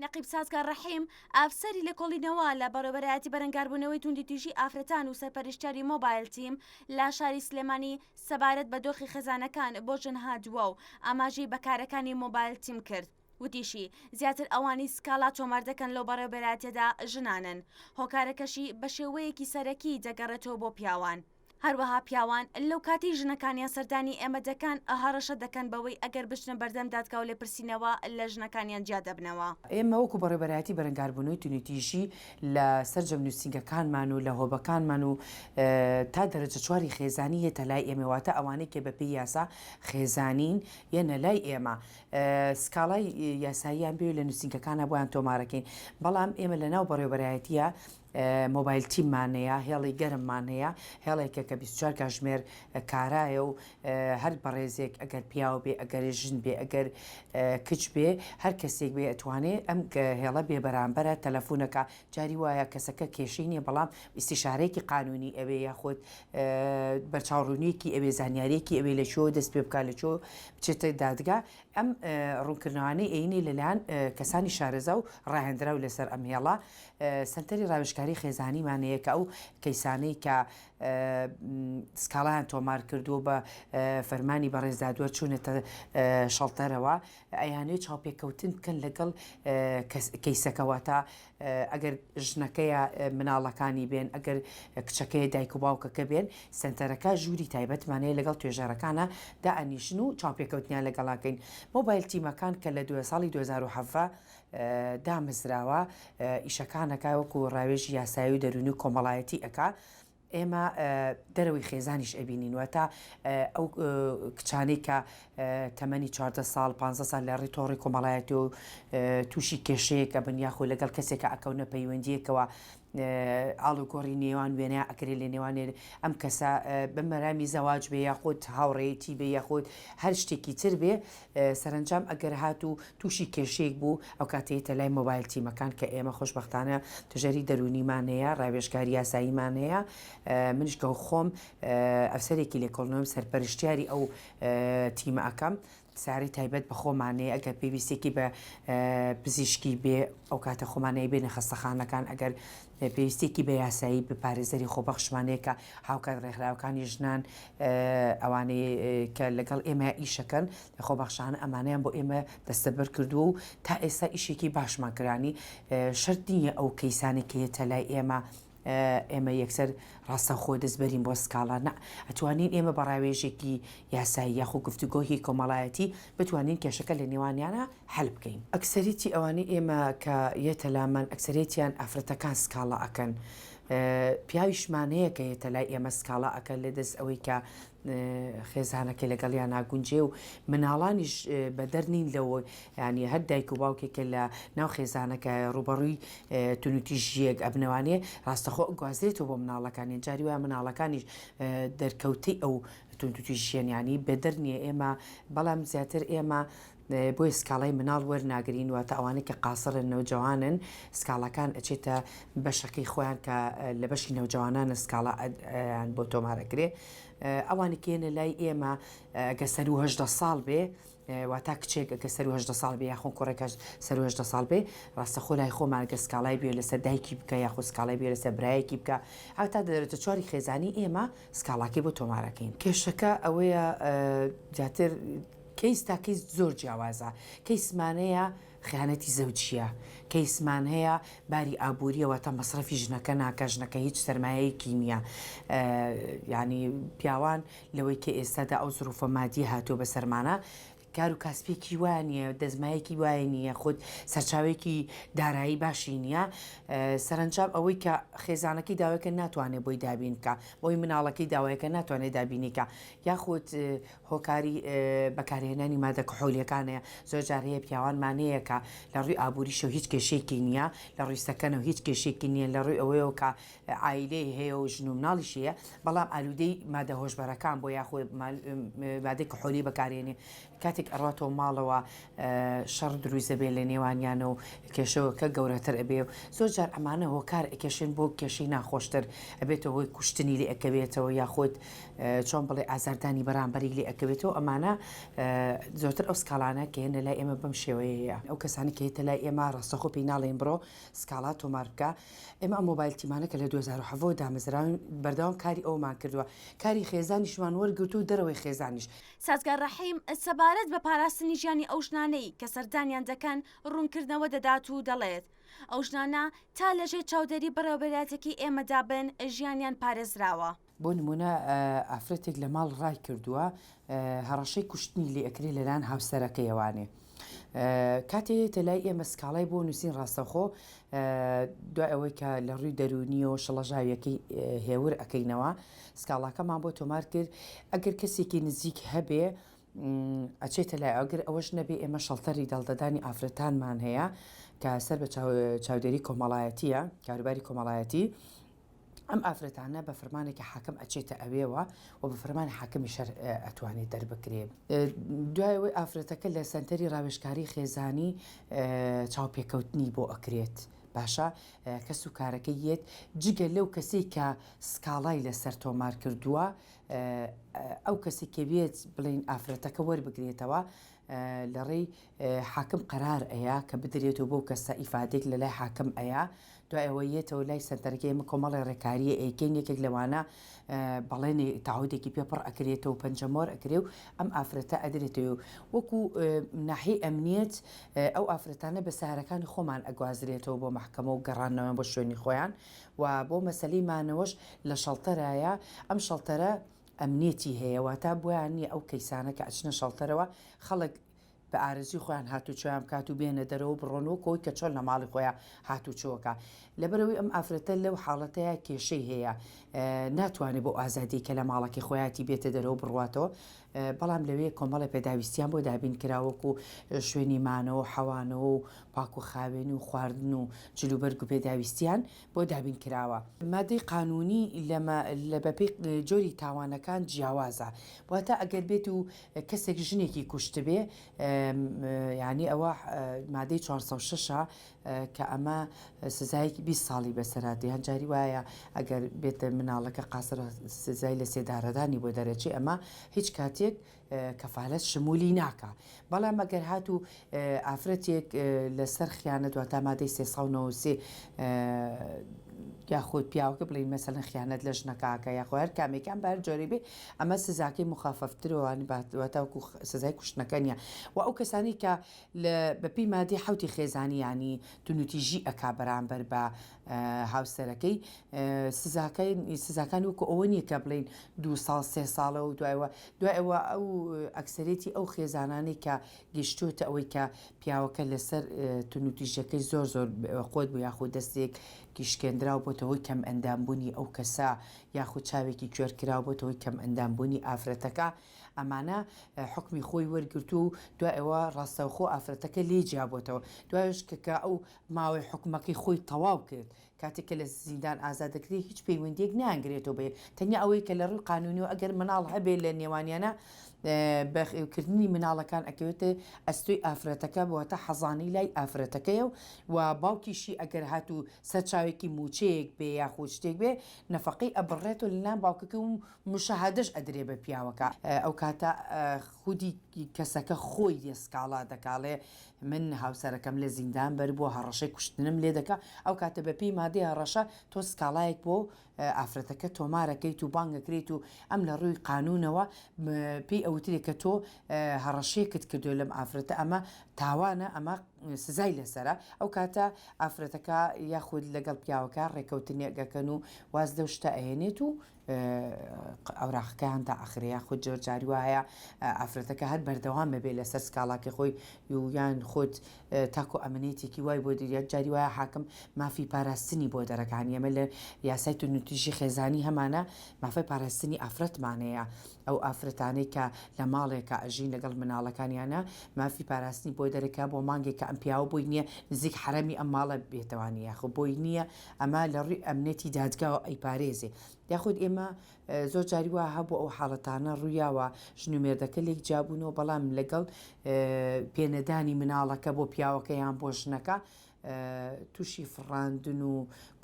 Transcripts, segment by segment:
نەقیب سازگار ڕەحیم ئافسەری لە کۆڵینەوە لە بەڕێوەبەرایەتی بەرەنگاربوونەوەی توندیتیژی ئافرەتان و سەرپەرشتیاری مۆبایل تیم لە شاری سلێمانی سەبارەت بە دۆخی خێزانەکان بۆ ژن هاتووە و ئاماژەی بەکارەکانی مۆبایل تیم کرد. وتیشی زیاتر ئەوانی سکاڵا تۆمار دەکەن لەو بەڕێوەبەرایەتیەدا ژنانن. هۆکارەکەشی بە شێوەیەکی سەرەکی دەگەڕێتەوە بۆ پیاوان. هەروەها پیاوان لەو کاتی ژنەکانیان سەردانی ئێمە دەکەن ئەهاڕەشە دەکەن بەوەی ئەگەر بچنە بەردەم دادگا و لێپرسینەوە لە ژنەکانیان جیا دەبنەوە. ئێمە وەکو بەڕێوەبەرایەتی بەرەنگاربوونەوەی توندیتیژی لە سەرجەم نووسینگەکانمان و لە هۆبەکانمان و تا دەرەجە چواری خێزانی هێتە لای ئێمەواتە ئەوانەی کە بەپێی یاسا خێزانین یەنە لای ئێمە سکاڵای یاساییان بێ لە نووسینگەکانە بۆیان تۆمارەکەین، بەڵام ئێمە لە ناو بەڕێوەبەرایەتیە مۆبایل تیممانەیە هێڵی گەرممان هەیە هێڵێکە کە 24 کاتژمێر کارایە و هەر بەڕێزێک ئەگەر پیاو بێ ئەگەر ژن بێ ئەگەر کچ بێ هەر کەسێک بێ ئەتوانێت ئەم هێڵە بێ بەرامبەرە تەلەفۆنەکە جاری وایە کەسەکە کێشەی نییە بەڵام ئیستیشارەیەکی قانونی ئەوێ یاخۆت بەرچاوڕوونیەکی ئەوێ زانیارێکی ئەوێ لە چۆ دەست پێ بکات لە چۆ بچێتە دادگا ئەم ڕوونکردنەوەی عینی لەلایەن کەسانی شارەزا و ڕاهێنرا و لەسەر ئەم هێڵە سنتەری ڕاوێژکاری خێزانیمانەیە کە ئەو کەیسانەی کە سکاڵیان تۆمار کردو بە فەرمانی بەڕێزدادوە چوونێتە شەڵتەرەوە ئەیانەوێت چاوپێکەوتن بکەن لەگەڵ کەیسەکەەوە تا ئەگەر ژنەکەیە مناڵەکانی بێن ئەگەر کچەکەی دایک و باوکەکە بێن سنتەرەکە ژووری تایبەتمانەیە لەگەڵ توێژەرەکانە دائنیشن و چاوپێکەوتنیان لەگەڵاکەین. مۆبایل تیمەکان کە لە ساڵی 2007 دامەزراوە ئیشەکانەکە وەکو ڕاوێژی یاسایی و دەرونی و کۆمەڵایەتی ئەکا ئێمە دەرەوەی خێزانیش ئەبینینوە تا ئەو کچانەی کە تەمەنی 14 ساڵ 15 سال لە ڕێتۆڕی کۆمەڵایەتی و تووشی کێشەیەکە بنیاخۆ لەگەڵ کەسێکە ئەکەونە پەیوەندیەکەوە ئاڵوگۆڕی نێوان وێنە ئەکرێت لە نێوانێ ئەم کەسە بمەرامی زەواج بێ یاخۆت هاوڕێتی بێ یاخۆت هەر شتێکی تر بێ سەرنجام ئەگەر هات و تووشی کێشەیەک بوو ئەو کاتەیەتە لای مۆبایل تیمەکان کە ئێمە خۆشبەختانە توژەری دەرونیمان هەیە ڕاوێژکاری یاساییمان هەیە منش گەو خۆم ئەفسەرێکی لێکۆڵنەوەم سەرپەرشتیاری ئەو تیمە ئەەکەم ساری تایبەت بە خۆمانەیە ئەگەر پێویستێکی بە پزیشکی بێ ئەو کاتە خۆمانەیە بێنە خەستەخانەکان ئەگەر پێویستێکی بە یاسایی بپارێزەری خۆبەخشمانەیە کە هاوکات ڕێکخراوەکانی ژنان ئەوانەی کە لەگەڵ ئێمە ئیشەکەن لە خۆبەخشانە ئەمانیان بۆ ئێمە دەستەبەر کردووە و تا ئێستا ئیشێکی باشمان کرانی شەرت نییە ئەو کەیسانێکێتە لای ئێمە یەکسەر ڕاستەخۆ دەستبەرین بۆ سکاڵە ئەتوانین ئێمە بە ڕاوێژێکی یاسایی یاخۆ گفتوگۆهی کۆمەڵایەتی بتوانین کێشەکە لە نێوانیانە هەل بکەین. ئەکسەریتی ئەوانەی ئێمە کە یەتە لامان ئەکسەرێتیان ئافرەتەکان سکاڵە ئەکەن پیاویشمانەیە کە یێتە لای ئێمە سکاڵە ئەکەن لە دەست ئەوەی کە خێزانەکە لەگەڵیان ناگونجێ و مناڵانیش بە دەرنین لەوە ینی هەر دایک و باوکێکە لە ناو خێزانەکە ڕوبەڕووی تونوتیژیەک ئەبنەوانێ ڕاستەخۆ گوازرێتەوە بۆ مناڵەکانی جاری وایە مناڵەکانیش دەرکەوتی ئەو تونوتیژیێنیانی بە دەرنیە ئێمە بەڵام زیاتر ئێمە بۆی سکاڵای مناڵ وەرناگرین واتە ئەوانەی کە قاسڕن نەوجوانن سکاڵەکان ئەچێتە بەشەکەی خۆیان کە لە بەشی نەوجوانانە سکاڵا بۆ تۆمارەکرێ ئەوانی کێنە لای ئێمە گە سەر و هەژدە ساڵ بێ واتا کچێک گە سەر و هەژدە ساڵ بێ یاخۆ کوڕێکەش سەر و هەژدە ساڵ بێ ڕاستەخۆ لای خۆمان گە سکاڵای بێ لەسەر دایکی بکە یاخۆ سکاڵای بێ لەسەر برایەکی بکە هەتا دەرێتە چواری خێزانی ئێمە سکاڵاکی بۆ تۆمارەکەین. کێشەکە ئەوەیە جاتر کەیس تا کەیس زۆر جیاوازە کەیسمانەیە خیانەتی زەوجیە کەیسمان هەیە باری ئابوووریەوە تا مەسرەفی ژنەکە ناکە ژنەکە هیچ سەرمایەیەکی نییە ینی پیاوان لەوەی کە ئێستادا ئەو زروفە مادی هاتووە بە سەرمانە کار و کاسپێکی وانە دەزمایەکی وایە نییە خودت سەرچاوێکی دارایی باشی نییە سەرنجام ئەوەی کە خێزانەکەی داوایکە ناتوانێت بۆی دابینکە بۆی مناڵەکەی داوایەکە ناتوانێت دابینیکە یاخود هۆکاری بەکارهێنانی مادە کحۆلیەکانەیە زۆر جار هەیە پیاوانمانەیە کە لە ڕووی ئابووریشەوە هیچ کێشێکی نییە لە ڕووی سەکەنەوە هیچ کێشێکی نییە لە ڕووی ئەوەیەوە کە عایلەی هەیە و ژن و مناڵیشیە بەڵام ئالوودەی مادە هۆشبەرەکان بۆ یاخۆ مادەی کحۆلی بەکارهێنێ کاتێک ئەڕاتەوە ماڵەوە شەڕ درویزە بێ لە نێوانیانە و کێشەوەکە گەورەتر ئەبێ و زۆر جار ئەمانە هۆکار ئەکێشێن بۆ کێشەی ناخۆشتر ئەبێتەوە هۆی کوشتنی لێ ئەەکەوێتەوە یاخۆت چۆن بڵێ ئازاردانی بەرامبەری لێ ئەەکەوێتەوە ئەمانە زۆرتر ئەو سکاڵانە کە هێنە لای ئێمە بەم شێوەیە ئەو کەسانی کە هێتە لای ئێمە ڕاستەخۆ پێی ناڵێن بڕۆ سکاڵا تۆمار بکە ئێمە ئەم مۆبایلتیمانە کە لە 2007 دامەزراون بەردەوام کاری ئەومان کردووە کاری خێزانیشمان وەرگرت و دەرەوەی خێزانیش سازگار ڕەحیم سەبارەت بە پاراستنی ژیانی ئەو ژنانەی کە سەردانیان دەکەن ڕوونکردنەوە دەدات و دەڵێت ئەو ژنانە تا لەژێ چاودێری بەڕێوەبەراتێکی ئێمەدا بن ژیانیان پارێزراوە. بۆ نمونە ئافرەتێک لە ماڵ ڕای کردووە هەڕەشەی کوشتنی لێ ئەکرێ لەلایەن هاوسەرەکەیەوانێ کاتێ تەلای ئێمە سکاڵای بۆ نووسین ڕاستەخۆ دوای ئەوەی کە لە ڕووی دەرونی و شڵەژاویەکەی هێور ئەەکەینەوە سکاڵاکەمان بۆ تۆمار کرد ئەگەر کەسێکی نزیک هەبێ ئەچێتە لای ئەگەر ئەوەش نەبێ ئێمە شەڵتەری دەڵدەدانی ئافرەتانمان هەیە کە سەر بە چاودێری کۆمەڵایەتیە کاروباری کۆمەڵایەتی ئەم ئافرەتانە بە فەرمانێکی حاکم ئەچێتە ئەوێەوە و بە فەرمانی حاکمی شەر ئەتوانێت دەربکرێ دوایەوەی ئافرەتەکە لە سنتەری ڕاوێژکاری خێزانی چاوپێکەوتنی بۆ ئەکرێت باشە کەس و کارەکەی یەت جگە لەو کەسێک کە سکاڵای لەسەر تۆمار کردووە ئەو کەسی کە بێت بڵین ئافرەتەکە وەربگرێتەوە لە ڕێی حاکم قەرار ئەیە کە بدرێتەوە بۆ کەسە ئیفادێک لە لای حاکم ئەیە دوای ئەوە یێتەوە لای سەرەرگەی ئمە کۆمەڵی ڕێکاریە ئەیکەین یەکێک لەوانە بەڵێنێ تاودێکی پێپڕ ئەکرێتەوە پەنجەمۆر ئەکرێ و ئەم ئافرەتە ئەدرێتەوە وەکو ناحی ئەمنیەت ئەو ئافرەتانە بە سارەکانی خۆمان ئەگوازرێتەوە بۆ محکەمە و گەڕانەوە بۆ شوێنی خۆیان و بۆ مەسلەی مانەوەش لە شەڵتەرایە ئەم شەڵتەرە ئەمنێتی هەیەەوە تا بۆیان نیە ئەو کەیسانە کە ئەچنە شەڵتەرەوە خەڵک بە ئارزی خۆیان هاتوچۆیان کات و بێنە دەرەوە بڕۆنەوە کۆی کە چۆن لە ماڵی خۆیان هاتوچۆکە لەبەرەوەی ئەم ئافرەتە لەو حاڵەتەیە کێشەی هەیە ناتوانێت بۆ ئازادی کە لە ماڵەکەی خۆیاتی بێتە دەرەوە بڕواتەوە بەڵام لەوەیە کۆمەڵە پێداویستیان بۆ دابین کراوەکو شوێنی مانەوە حەوانەوە و پاک و خاوێنی و خواردن و جلوبەرگ و پێداویستیان بۆ دابین کراوە مادەی قانونی لە بەپێی جۆری تاوانەکان جیاوازە واتە ئەگەر بێت و کەسێک ژنێکی کوشت بێ یعنی ئەوە مادەی 406 کە ئەمە سزایەکی 20 ساڵی بەسەراتی هەنجاری وایە ئەگەر بێتە مناڵەکە قاسرە سزای لە سێدارەدانی بۆ دەرەچی ئەمە هیچ کاتێک کەفالەت شمولی ناکە بەڵام ئەگەر هاتوو ئافرەتێک لەسەر خیانەت دواتە مادەی 393 یاخود پیاوەکە بڵین مەسەلەن خیانەت لە ژنەکەکە یاخۆ هەر کامێکیان بەر جۆری بێ ئەمە سزاکەی مخافەفترەوەوانی باتەوەکو سزای کوشتنەکە نیە و ئەو کەسانی کە بەپی مادەی حوتی خێزانی ینی تونوتیژی ئەکا بەرامبەر بە هاوسەرەکەی سزاکان وەکو ئەوە نیە کە بڵین 2 ساڵ 3 ساڵە و دوایەوە ئەو ئەکسەرێتی ئەو خێزانانی کە گەشتوتە ئەوەی کە پیاوەکە لەسەر تونوتیژەکەی زۆر خۆت بوو یاخود دەستێک گیشکێنراو بۆتەوەی کەم ئەندامبوونی ئەو کەسا یاخود چاوێکی کوێرکراو بۆتەوەی کەم ئەندامبوونی ئافرەتەکە ئەمانە حکمی خۆی وەرگرت و دوایەوە ڕاستەوخۆ ئافرەتەکە لێ جیابۆتەوە دوایش کە ئەو ماوەی حکومەکەی خۆی تەواو کرد کاتێککە لە زیندان ئازادەکری هیچ پەیوەندێک نانگرێتەوە بێ تەنیا ئەوەی کە لە ڕووی قانونیەوە ئەگەر مناڵ هەبێت لە نێوانیانە بەکردنی مناڵەکان ئەکەوێتە ئەستۆی ئافرەتەکە بواتە حەزانی لای ئافرەتەکەیە و باوکیشی ئەگەر هاتوو سەرچاوێکی موچەیەک بێ یاخود شتێک بێ نەفقەی ئەبڕێتەوە لەلایەن باوکەکە و مشاهدەش ئەدرێ بە پیاوەکە ئەو کاتە خودی کەسەکە خۆی دێسکاڵا دەکاڵێ من هاوسەرەکەم لە زیندان بەر بۆ هەڕەشەی کوشتنم لێ دەکا ئەو کاتە بەپی مادەی هەڕەشە تۆ سکاڵایەک بۆ ئافرەتەکە تۆمارەکەیت و بانگەکرێت و ئەم لە ڕووی قانونەوە پێی ئەوترێک کە تۆ هەڕەشەیەکت کردو لەم ئافرەتە ئەمە تاوانە ئەمە سزای لەسرە ئەو کاتە ئافرەتەکە یاخود لەگەڵ پیاوەکە ڕێکەوتنیەکەکەن و واز لەو شتە ئەهێنێت و ئەوراقەکەیان تا ئەخرەیە خود جۆرجاری وایە ئافرەتەکە هەر بەردەوام بێ لەسەر سکاڵاکی خۆی یان خۆت تاکو ئەمنێتێکی وای بۆ دیریات جاری وایە حاکم مافی پاراستنی بۆ دەرەکانی ئەمە لە یاسای تونوتیژی خێزانی هەمانە مافی پاراستنی ئافرەتمانەیە ئەو ئافرەتانەی کە لە ماڵێکە ئەژین لەگەڵ مناڵەکانیانە مافی پاراستنی بۆ دەرەکە بۆ مانگێکە ئەم پیاوە بۆی نییە نزیک حرەمی ئەم ماڵە بێتوانانی یاخۆ بۆی نییە ئەمە لە ڕووی ئەمنێتی دادگاوە ئەیپارێزێ یاخود ئێمە زۆر جاری وە هەبوو ئەو حاڵەتانە ڕوویاوە ژنومێردەکە لێک جابوونەوە بەڵام لەگەڵ پێنەدانی مناڵەکە بۆ پیاوەکە یان بۆ ژنەکە تووشی فڕاندن و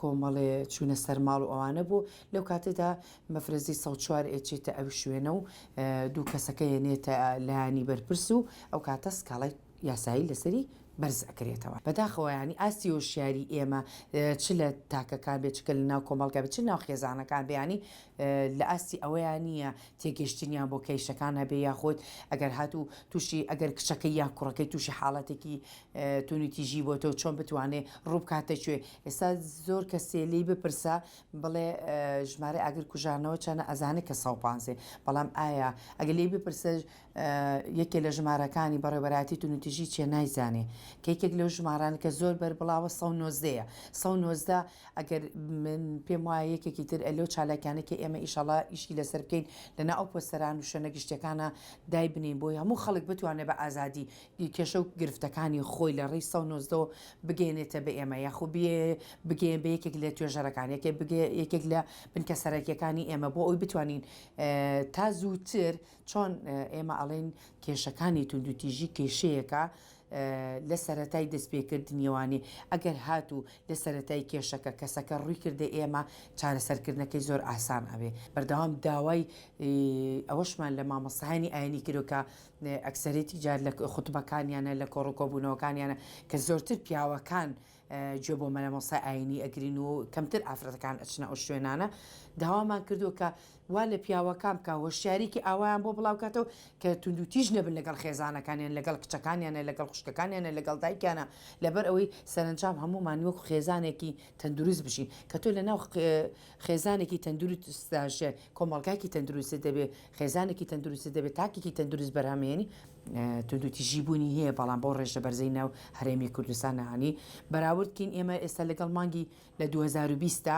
کۆمەڵێ چوونە سەرماڵ و ئەوانە بوو لەو کاتێدا مەفرەزی ١٤ ئێچێتە ئەو شوێنە و دوو کەسەکە یێنێتە لایانی بەرپرس و ئەو کاتە سکاڵای یاسایی لەسەری بەرز ئەکرێتەوە بەداخەوە ینی ئاستی هۆشیاری ئێمە چ لە تاکەکان بێت چکە لە ناو کۆمەڵگا بێت چ ناو خێزانەکان بێانی لە ئاستی ئەوەیان نییە تێگەشتنیان بۆ کەیشەکان هەبێ یاخۆت ئەگەر هاتوو تووشی ئەگەر کچەکەی یا کوڕەکەی تووشی حاڵەتێکی تونیتیژی بۆ تۆ چۆن بتوانێت ڕووبکاتەکوێ ئێستا زۆر کەسێ لی بپرسە بڵێ ژمارە ئاگر کوژانەوە چەنە ئەزانێت کە 150 بەڵام ئایا ئەگە لی بپرسە یەکێ لە ژمارەکانی بەڕێوەبەراتی تونیتیژی چێ نایزانێ کەیکێک لەو ژمارانە کە زۆر بەربڵاوە 190ەیە 190 ئەگەر من پێم وایە یەکێکی تر ئەلۆ چالاکیانێکی ئێمە ئیشەڵا ئیشی لەسەر بکەین لەنا ئەو پۆستەران و شوێنە گشتەکانە دای بنین بۆی هەموو خەڵک بتوانێت بە ئازادی کێشە و گرفتەکانی خۆی لە ڕێی 190 بگەێنێتە بە ئێمە یاخۆ بگەێن بە یەکێک لە توێژەرەکان یەکێک لە بنکە سەرەکیەکانی ئێمە بۆ ئەوی بتوانین تا زووتر چۆن ئێمە ئەڵێن کێشەکانی توندوتیژی کێشەیەەکە لە سەرەتای دەستپێکردنیوانی ئەگەر هاتوو لە سەرەتای کێشەکە کەسەکە ڕووی کردە ئێمە چارەسەرکردنەکەی زۆر ئاسان ئەبێ بەردەوام داوای ئەوەشمان لە مامەسەهانی ئاینی کردوکە ئەکسەرێتی جار لە خوتبەکانیانە لە کۆڕۆکۆبوونەوەکانیانە کە زۆرتر پیاوەکان گوێ بۆ مەلەمەسای ئاینی ئەگرین و کەمتر ئافرەتەکان ئەچنە ئەو شوێنانە داوامان کردو کە وا لە پیاوەکان بکە هۆشیاریکی ئاوایان بۆ بڵاوکاتەوە کە توندوتیژ نەبن لەگەڵ خێزانەکانیان لەگەڵ کچەکانیانە لەگەڵ خوشکەکانیانە لەگەڵ دایکیانە لەبەر ئەوەی سەرنجام هەمومان وەکو خێزانێکی تەندروست بشین کە تۆ لە ناو خێزانێکی تەندروستداژێ کۆمەڵگایکی تەندروست دەبێت خێزانێکی تەندروست دەبێت تاکێکی تەندروست بەرهەمێنی توندوتیژی بوونی هەیە بەڵام بۆ ڕێژە بەرزەی ناو هەرێمی کوردستان نهانی بەراوردکەین ئێمە ئێستا لەگەڵ مانگی لە 2020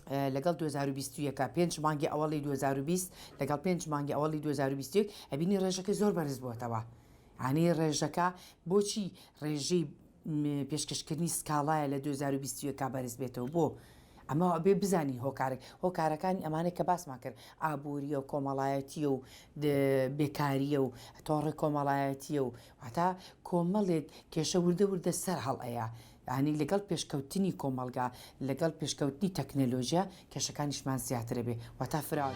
لەگەڵ 2021 5 مانگی ئەوڵی 2020 لەگەڵ 5 مانگی ئەوڵی 2021 ئەبینی ڕێژەکە زۆر بەرز بووەتەوە هەنی ڕێژەکە بۆچی ڕێژەی پێشکەشکردنی سکاڵایە لە 2021 بەرز بێتەوە بۆ ئەمە بێ بزانی هۆکارەکانی ئەمانێک کە باسمان کرد ئابوووریە و کۆمەڵایەتیە و بێکاریە و تۆڕی کۆمەڵایەتیە و هەتا کۆمەڵێک کێشە وردە وردە سەر هەڵەیە ینی لەگەڵ پێشکەوتنی کۆمەلگا لەگەڵ پێشکەوتنی تەکنەلۆژیا کێشەکانیشمان زیاترە بێ وەتا فراوە